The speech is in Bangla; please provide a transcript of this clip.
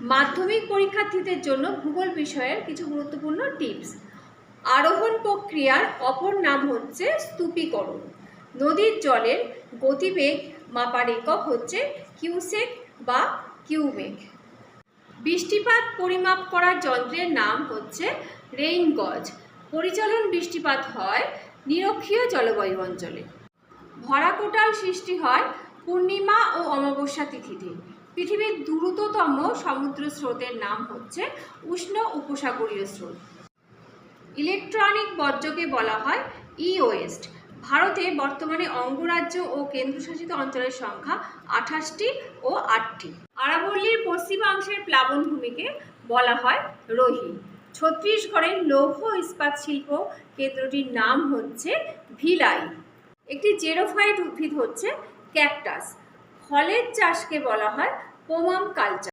মাধ্যমিক পরীক্ষার্থীদের জন্য ভূগোল বিষয়ের কিছু গুরুত্বপূর্ণ টিপস। আরোহণ প্রক্রিয়ার অপর নাম হচ্ছে স্তূপীকরণ। নদীর জলের গতিবেগ মাপার একক হচ্ছে কিউসেক বা কিউমেক। বৃষ্টিপাত পরিমাপ করার যন্ত্রের নাম হচ্ছে রেইন গজ। পরিচালন বৃষ্টিপাত হয় নিরক্ষীয় জলবায়ু অঞ্চলে। ভরা কোটাল সৃষ্টি হয় পূর্ণিমা ও অমাবস্যা তিথিতে। পৃথিবীর দ্রুততম সমুদ্র স্রোতের নাম হচ্ছে উষ্ণ উপসাগরীয় স্রোত। ইলেকট্রনিক বর্জ্যকে বলা হয় ই ওয়েস্ট। ভারতে বর্তমানে অঙ্গরাজ্য ও কেন্দ্রশাসিত অঞ্চলের সংখ্যা 28টি ও 8টি। আরাবল্লীর পশ্চিমাংশের প্লাবনভূমিকে বলা হয় রোহি। ছত্তিশগড়ের লৌহ ইস্পাত শিল্প কেন্দ্রটির নাম হচ্ছে ভিলাই। একটি জেরোফাইট উদ্ভিদ হচ্ছে ক্যাকটাস। ফলের চাষকে বলা হয় পোমাম কালচার।